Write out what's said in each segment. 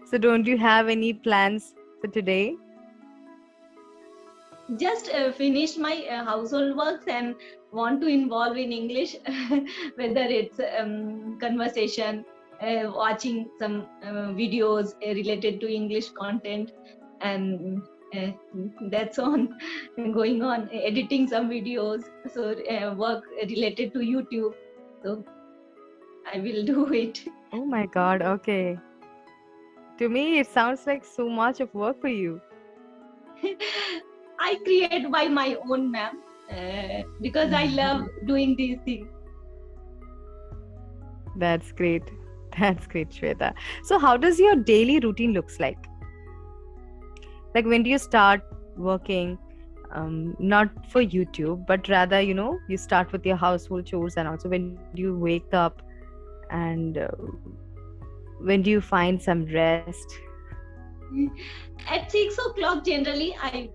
So don't you have any plans for today? Just finished my household works and want to involve in English, whether it's conversation, watching some videos related to English content, and uh, that's on going on, editing some videos, so work related to YouTube. So I will do it. Oh my God, okay. To me, it sounds like so much of work for you. I create by my own, ma'am, because I love doing these things. That's great. That's great, Shweta. So how does your daily routine looks like? Like when do you start working? Not for YouTube, but rather, you start with your household chores, and also when do you wake up, and when do you find some rest? At 6 o'clock generally I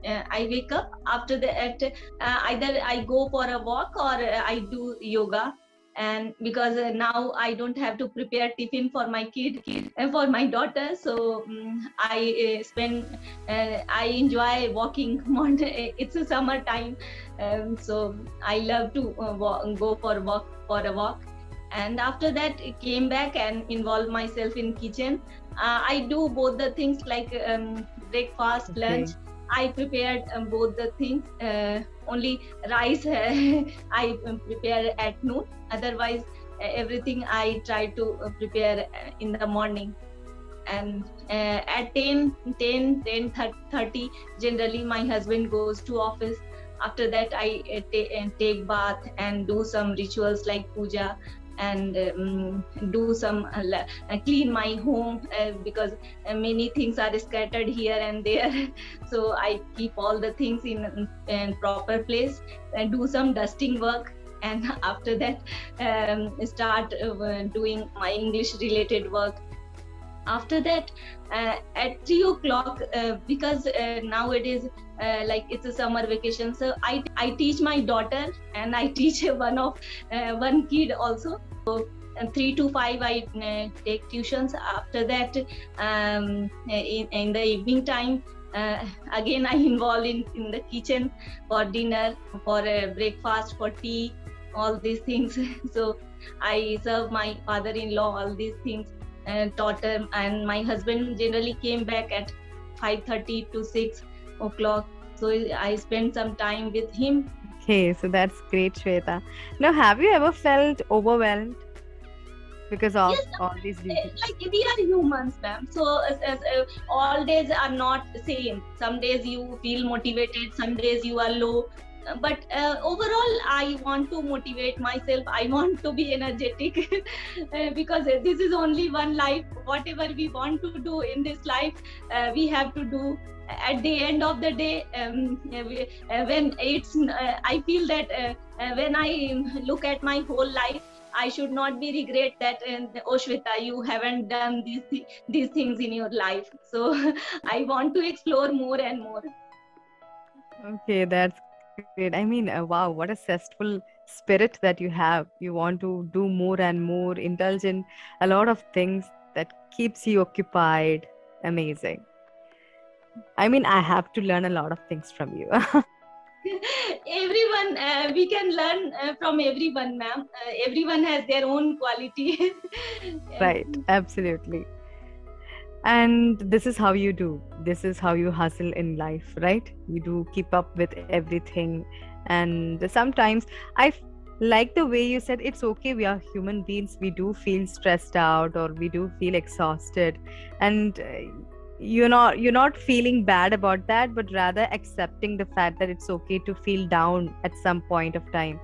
wake up. After that, either I go for a walk or I do yoga. And because now I don't have to prepare tiffin for my kid and for my daughter, so I enjoy walking more. It's a summer time, so I love to go for a walk. And after that I came back and involve myself in kitchen. I do both the things, like breakfast, Okay. lunch. I prepared both the things. Only rice I prepare at noon. Otherwise, everything I try to prepare in the morning. And at 10:30, generally my husband goes to office. After that, I take bath and do some rituals like puja, and do some clean my home, because many things are scattered here and there. So I keep all the things in proper place and do some dusting work. And after that, start doing my English related work. After that, at 3 o'clock, because nowadays, like it's a summer vacation, so I teach my daughter, and I teach one kid also. So 3 to 5 I take tuitions. After that, in the evening time, again I involve in the kitchen for dinner, for breakfast, for tea, all these things. So I serve my father-in-law all these things, and daughter. And my husband generally came back at 5:30 to 6 o'clock, so I spent some time with him. Okay, so that's great, Shweta. Now, have you ever felt overwhelmed because of Yes, all these duties? like we are humans, ma'am. So all days are not same. Some days you feel motivated, some days you are low. But overall, I want to motivate myself. I want to be energetic, because this is only one life. Whatever we want to do in this life, we have to do. At the end of the day, when it's, I feel that when I look at my whole life, I should not be regret that, oh Shweta, you haven't done these things in your life. So I want to explore more and more. Okay, that's great. I mean, wow, what a zestful spirit that you have. You want to do more and more, indulge in a lot of things that keeps you occupied. Amazing. I mean, I have to learn a lot of things from you. Everyone, we can learn from everyone, ma'am. Everyone has their own quality. Right, absolutely. And this is how you do. This is how you hustle in life, right? You do keep up with everything. And sometimes like the way you said, it's okay, we are human beings, we do feel stressed out or we do feel exhausted. And you're not feeling bad about that, but rather accepting the fact that it's okay to feel down at some point of time,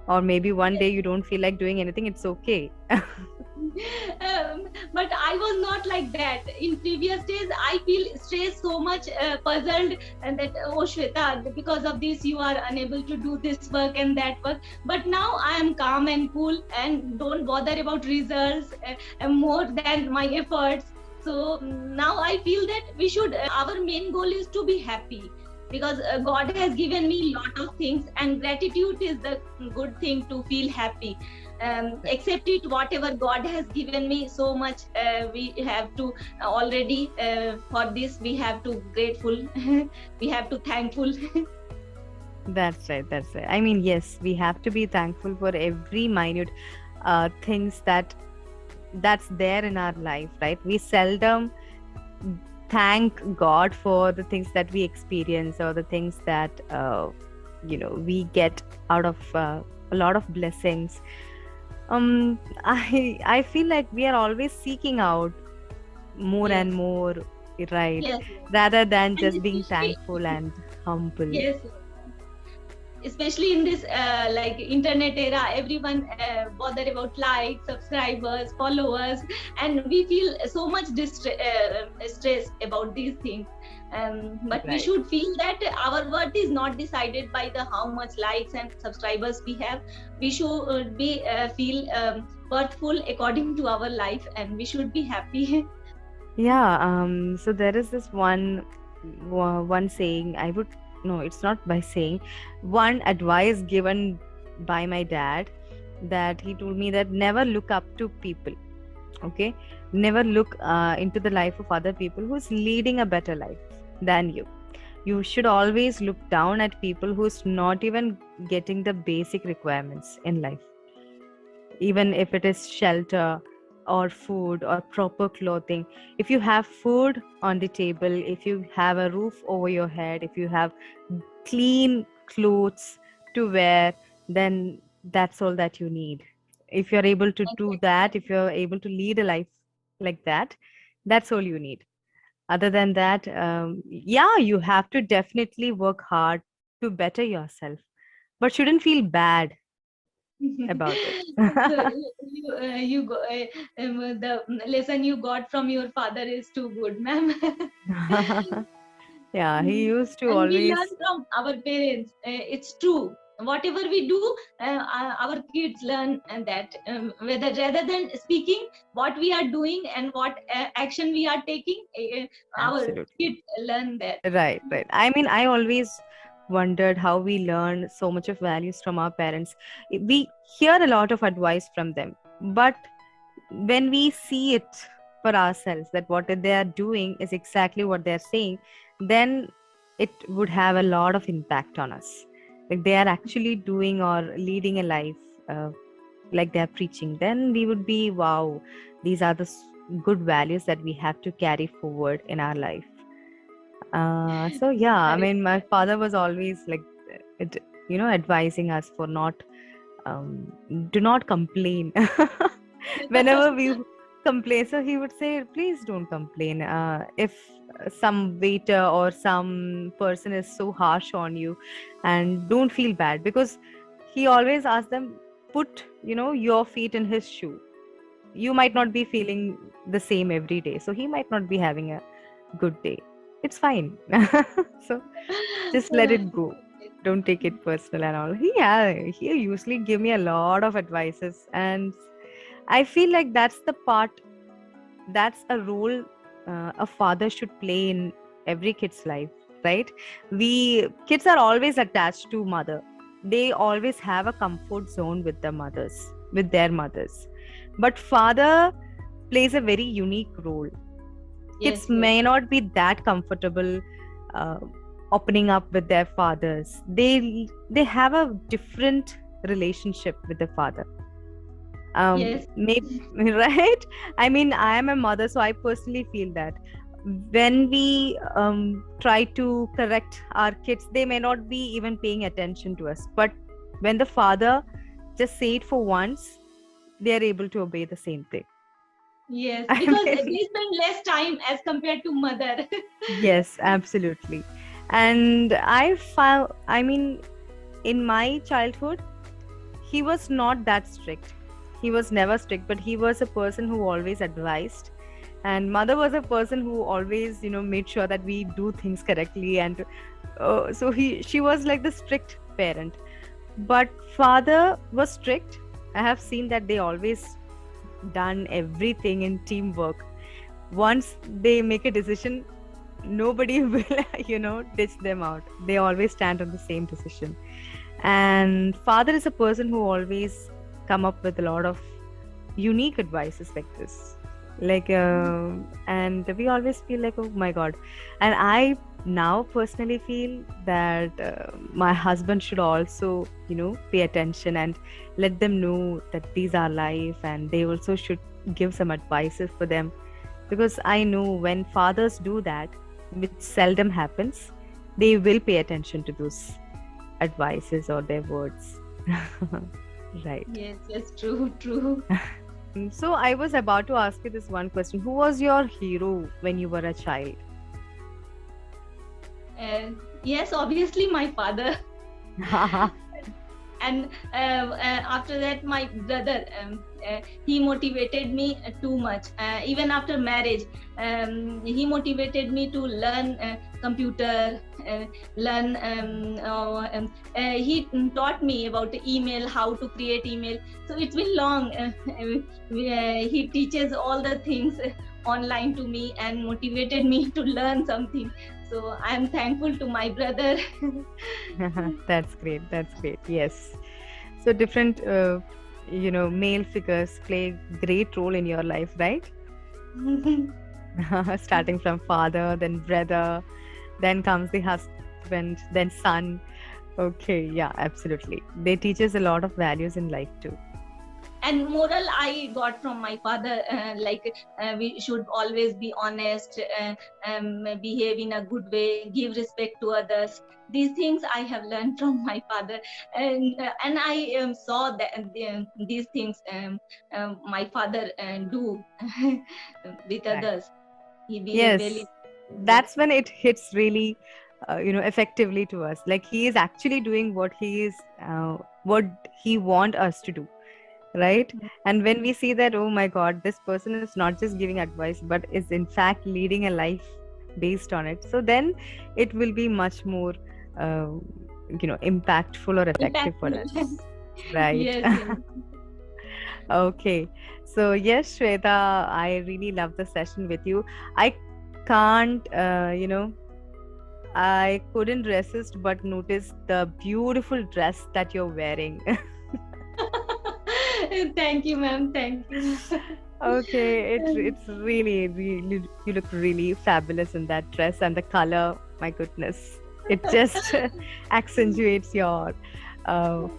or maybe one day you don't feel like doing anything. It's okay. But I was not like that. In previous days, I feel stressed, so much puzzled, and that, oh Shweta, because of this you are unable to do this work and that work. But now I am calm and cool and don't bother about results more than my efforts. So now I feel that we should, our main goal is to be happy, because God has given me lot of things, and gratitude is the good thing to feel happy. accept it, whatever God has given me so much. We have to already, for this we have to grateful. We have to thankful. That's right. That's right. I mean, yes, we have to be thankful for every minute things that's there in our life, right? We seldom thank God for the things that we experience, or the things that we get out of a lot of blessings. I feel like we are always seeking out more Yes, and more, right? yes, yes. Rather than And just being especially, thankful and humble. yes, especially in this like internet era, everyone bother about likes, subscribers, followers, and we feel so much stress about these things. But we Right. should feel that our worth is not decided by the how much likes and subscribers we have. We should be feel worthful according to our life, and we should be happy. Yeah, so there is this one saying, I would, no, it's not by saying, one advice given by my dad, that he told me that never look up to people, okay? Never look into the life of other people who's leading a better life than you. You should always look down at people who's not even getting the basic requirements in life, even if it is shelter or food or proper clothing. If you have food on the table, if you have a roof over your head, if you have clean clothes to wear, then that's all that you need. If you're able to do that, if you're able to lead a life like that, that's all you need. Other than that, yeah, you have to definitely work hard to better yourself, but shouldn't feel bad about it. So the lesson you got from your father is too good, ma'am. Yeah, he used to And we learn always. from our parents. It's true. Whatever we do, our kids learn, and that whether rather than speaking what we are doing and what action we are taking, our Absolutely. kids learn that. Right, right. I mean, I always wondered how we learn so much of values from our parents. We hear a lot of advice from them, but when we see it for ourselves, that what they are doing is exactly what they're saying, then it would have a lot of impact on us. Like they are actually doing or leading a life uh, like they're preaching, then we would be, wow, these are the good values that we have to carry forward in our life. So yeah, I That is mean, my father was always like, it, advising us for not, do not complain. Whenever we complain, so he would say, please don't complain. If some waiter or some person is so harsh on you, and don't feel bad, because he always asked them, put, your feet in his shoe. You might not be feeling the same every day, so he might not be having a good day. It's fine. So just let it go. Don't take it personal and all. He usually give me a lot of advices, and I feel like that's a role a father should play in every kid's life, right? We kids are always attached to mother. They always have a comfort zone with their mothers. But father plays a very unique role. Kids yes, yes, may not be that comfortable uh, opening up with their fathers. They have a different relationship with the father. yes, Maybe right. I mean, I am a mother, so I personally feel that when we try to correct our kids, they may not be even paying attention to us, but when the father just say it for once, they are able to obey the same thing. yes. I Because they mean, spend less time as compared to mother. yes, absolutely. And I mean, in my childhood, he was not that strict. He was never strict, but he was a person who always advised. And mother was a person who always, made sure that we do things correctly. And so she was like the strict parent. But father was strict. I have seen that they always done everything in teamwork. Once they make a decision, nobody will, ditch them out. They always stand on the same decision. And father is a person who always come up with a lot of unique advices like this. Like, and we always feel like, oh my God. And I now personally feel that my husband should also, pay attention and let them know that these are life, and they also should give some advices for them, because I know when fathers do that, which seldom happens, they will pay attention to those advices or their words. Right. Yes, yes, true, true. So I was about to ask you this one question. Who was your hero when you were a child? Yes, obviously my father. And after that my brother, he motivated me too much. Even after marriage, he motivated me to learn computer, learn he taught me about the email, how to create email. So it's been long. He teaches all the things online to me and motivated me to learn something. So I'm thankful to my brother. That's great. That's great. Yes. So different, male figures play great role in your life, right? Starting from father, then brother, then comes the husband, then son. Okay, yeah, absolutely. They teach us a lot of values in life too. And moral I got from my father, like we should always be honest, behave in a good way, give respect to others. These things I have learned from my father. And I saw that these things my father do with Right. others. He behave Yes, really. Yes. that's when it hits really, effectively to us. Like he is actually doing what he want us to do, right? And when we see that, oh my God, this person is not just giving advice, but is in fact leading a life based on it, so then it will be much more, uh, impactful or effective for Impactful. us, right? Yes, yes. Okay, so yes, Shweta, I really love the session with you. I can't, I couldn't resist but notice the beautiful dress that you're wearing. Thank you, ma'am. Thank you. Okay, it's really, you look really fabulous in that dress, and the color, my goodness, it just accentuates your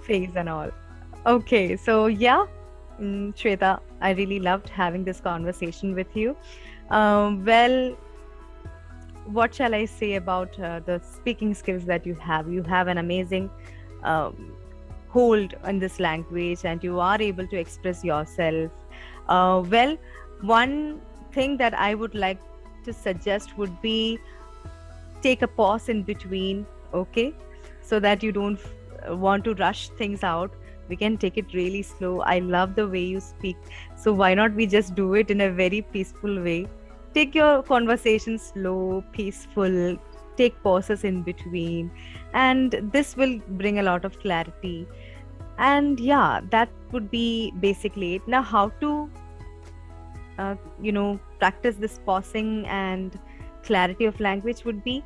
face and all. Okay, so yeah, Shweta, I really loved having this conversation with you. Well, what shall I say about the speaking skills that you have? You have an amazing um, hold on this language, and you are able to express yourself. Well, one thing that I would like to suggest would be take a pause in between, okay? So that you don't want to rush things out. We can take it really slow. I love the way you speak. So why not we just do it in a very peaceful way? Take your conversation slow, peaceful, take pauses in between, and this will bring a lot of clarity. And yeah, that would be basically it. Now, how to practice this pausing and clarity of language would be,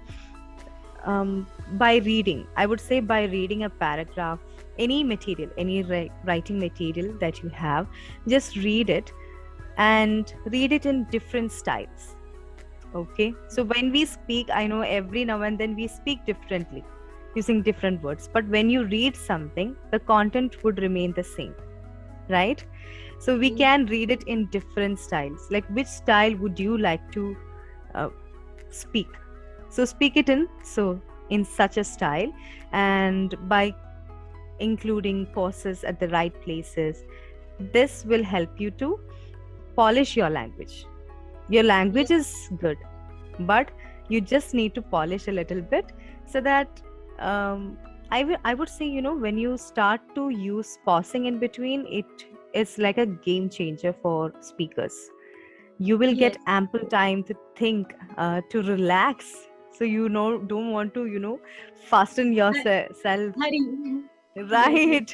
by reading. I would say by reading a paragraph, any material, any writing material that you have, just read it, and read it in different styles. Okay, so when we speak, I know every now and then we speak differently using different words, but when you read something, the content would remain the same, right? So we can read it in different styles. Like, which style would you like to uh, speak? So speak it in such a style, and by including pauses at the right places, this will help you to polish your language. Your language Yes, is good, but you just need to polish a little bit, so that, um, I would say, when you start to use pausing in between, it is like a game changer for speakers. You will get yes. ample time to think, to relax, so don't want to fasten yourself, Hari. Yes, yes. right?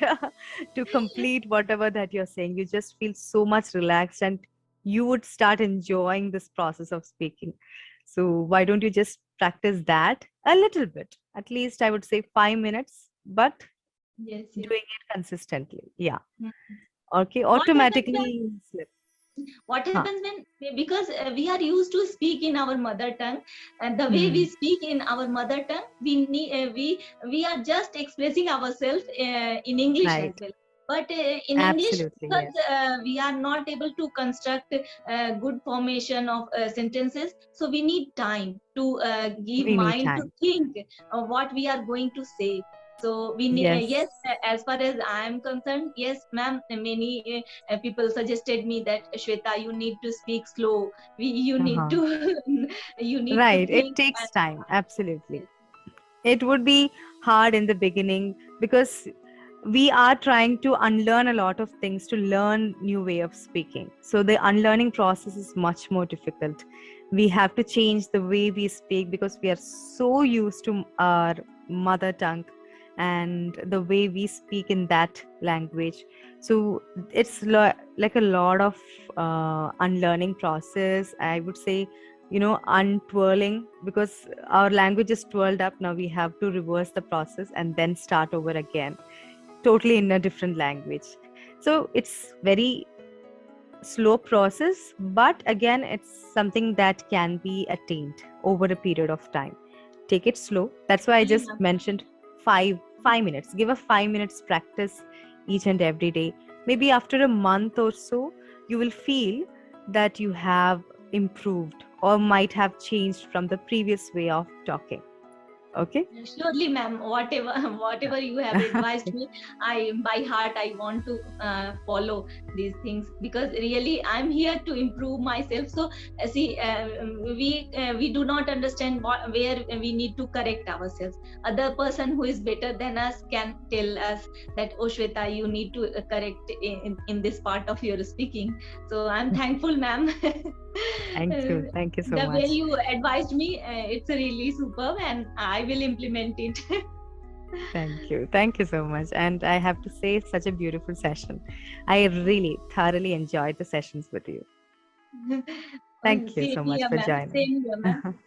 To complete whatever that you're saying. You just feel so much relaxed, and you would start enjoying this process of speaking. So why don't you just practice that a little bit, at least I would say 5 minutes, but Yes, yes. doing it consistently. Yeah. Okay, What happens when automatically slip. what Huh. happens when because we are used to speak in our mother tongue, and the way we Hmm. speak in our mother tongue, we are just expressing ourselves in English as Right. well. But in English, Absolutely, because yes. we are not able to construct good formation of sentences, so we need time to give We need mind to time. think of what we are going to say. So we need, yes, Yes. as far as I am concerned, yes, ma'am. Many people suggested me that, Shweta, you need to speak slow. You need Uh-huh. to you need to Right. It think. takes time. Absolutely. And It would be hard in the beginning because we are trying to unlearn a lot of things to learn new way of speaking. So the unlearning process is much more difficult. We have to change the way we speak because we are so used to our mother tongue and the way we speak in that language. So it's like a lot of unlearning process, I would say, untwirling, because our language is twirled up. Now we have to reverse the process and then start over again, totally in a different language. So it's very slow process, but again, it's something that can be attained over a period of time. Take it slow. That's why I surely, just ma'am. mentioned five minutes. Give a 5 minutes practice each and every day. Maybe after a month or so, you will feel that you have improved or might have changed from the previous way of talking. Okay. Surely, ma'am. Whatever whatever you have advised me, I by heart I want to follow these things, because really I'm here to improve myself. So see, we do not understand where we need to correct ourselves. Other person who is better than us can tell us that, oh Shweta, you need to correct in this part of your speaking. So I'm thankful, ma'am. Thank you. Thank you so The way much. you advised me, it's really superb, and I will implement it. Thank you. Thank you so much. And I have to say, it's such a beautiful session. I really thoroughly enjoyed the sessions with you. Thank you so Same much here, for ma'am. joining. Same here, ma'am.